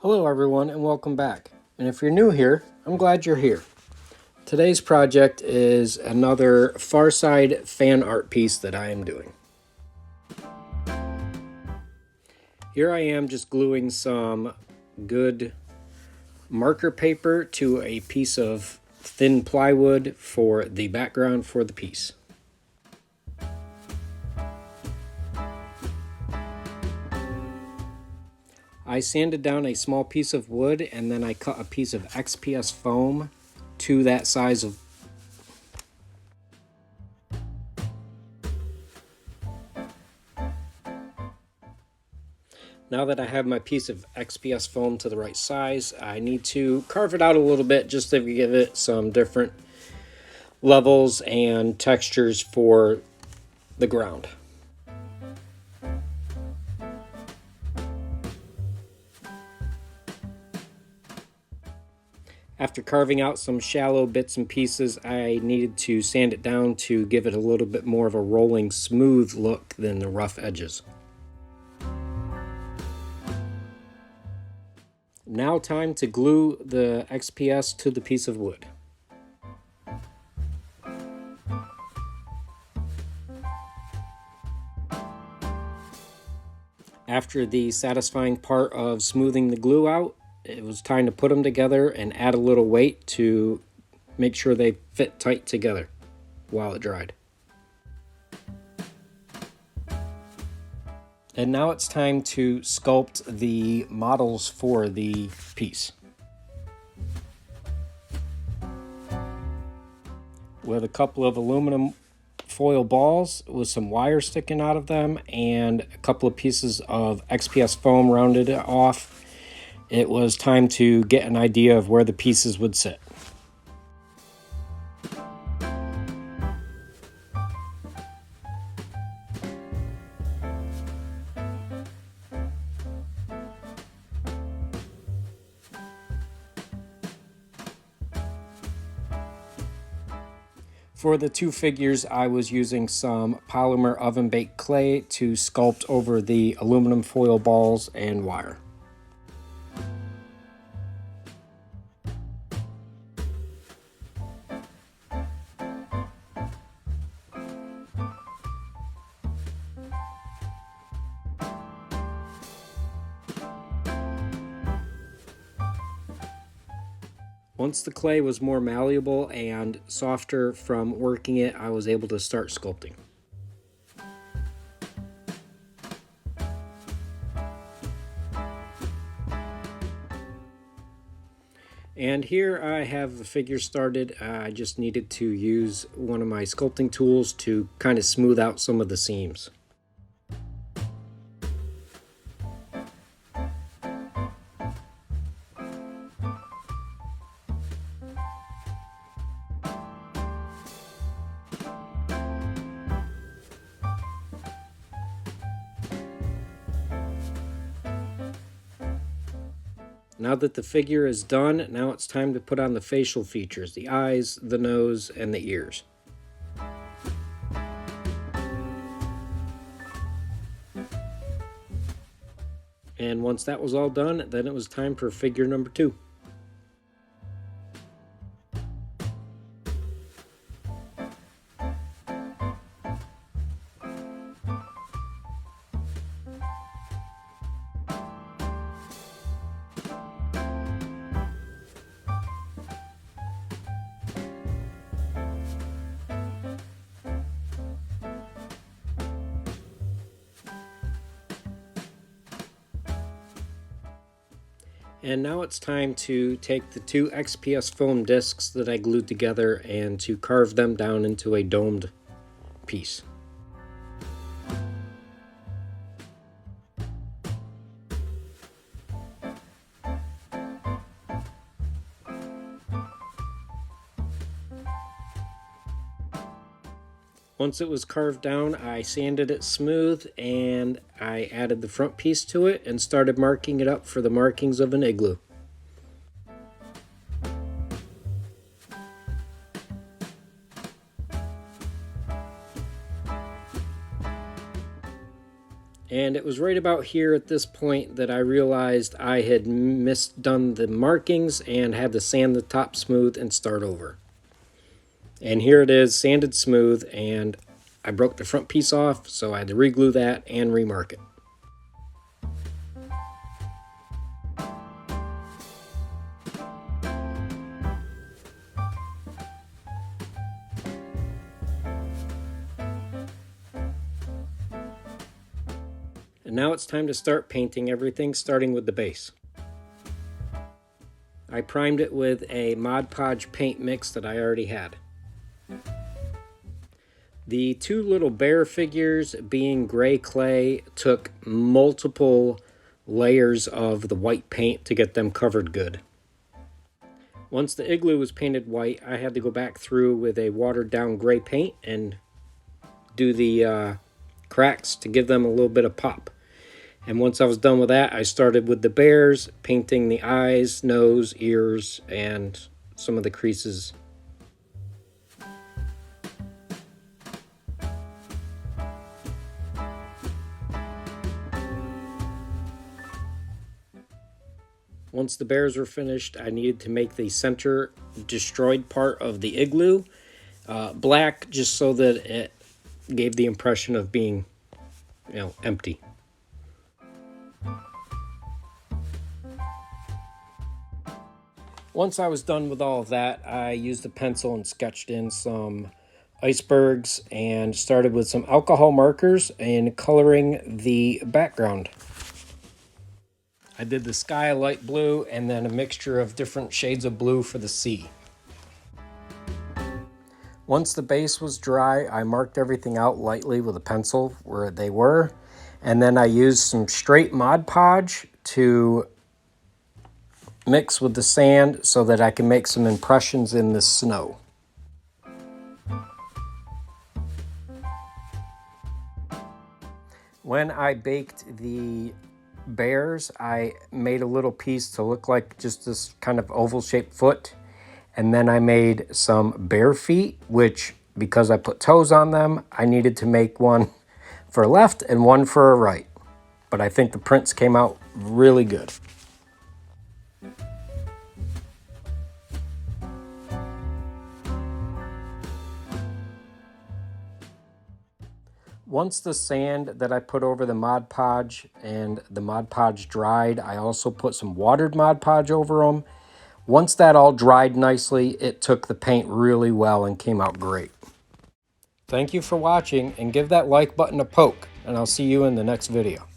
Hello everyone and welcome back. And if you're new here, I'm glad you're here. Today's project is another FarSide fan art piece that I am doing. Here I am just gluing some good marker paper to a piece of thin plywood for the background for the piece. I sanded down a small piece of wood and then I cut a piece of XPS foam to that size of Now that I have my piece of XPS foam to the right size, I need to carve it out a little bit just to give it some different levels and textures for the ground. After carving out some shallow bits and pieces, I needed to sand it down to give it a little bit more of a rolling, smooth look than the rough edges. Now time to glue the XPS to the piece of wood. After the satisfying part of smoothing the glue out, it was time to put them together and add a little weight to make sure they fit tight together while it dried. And now it's time to sculpt the models for the piece. With a couple of aluminum foil balls with some wire sticking out of them and a couple of pieces of XPS foam rounded off, it was time to get an idea of where the pieces would sit. For the two figures, I was using some polymer oven-baked clay to sculpt over the aluminum foil balls and wire. Once the clay was more malleable and softer from working it, I was able to start sculpting. And here I have the figure started. I just needed to use one of my sculpting tools to kind of smooth out some of the seams. Now that the figure is done, now it's time to put on the facial features, the eyes, the nose, and the ears. And once that was all done, then it was time for figure number 2. And now it's time to take the two XPS foam discs that I glued together and to carve them down into a domed piece. Once it was carved down, I sanded it smooth and I added the front piece to it and started marking it up for the markings of an igloo. And it was right about here at this point that I realized I had misdone the markings and had to sand the top smooth and start over. And here it is, sanded smooth, and I broke the front piece off, so I had to re-glue that and remark it. And now it's time to start painting everything, starting with the base. I primed it with a Mod Podge paint mix that I already had. The two little bear figures, being gray clay, took multiple layers of the white paint to get them covered good. Once the igloo was painted white, I had to go back through with a watered down gray paint and do the cracks to give them a little bit of pop. And once I was done with that, I started with the bears, painting the eyes, nose, ears, and some of the creases. Once the bears were finished, I needed to make the center destroyed part of the igloo black, just so that it gave the impression of being, empty. Once I was done with all of that, I used a pencil and sketched in some icebergs and started with some alcohol markers and coloring the background. I did the sky light blue and then a mixture of different shades of blue for the sea. Once the base was dry, I marked everything out lightly with a pencil where they were, and then I used some straight Mod Podge to mix with the sand so that I can make some impressions in the snow. When I baked the bears, I made a little piece to look like just this kind of oval shaped foot, and then I made some bear feet, which, because I put toes on them, I needed to make one for a left and one for a right, but I think the prints came out really good. Once the sand that I put over the Mod Podge and the Mod Podge dried, I also put some watered Mod Podge over them. Once that all dried nicely, it took the paint really well and came out great. Thank you for watching, and give that like button a poke, and I'll see you in the next video.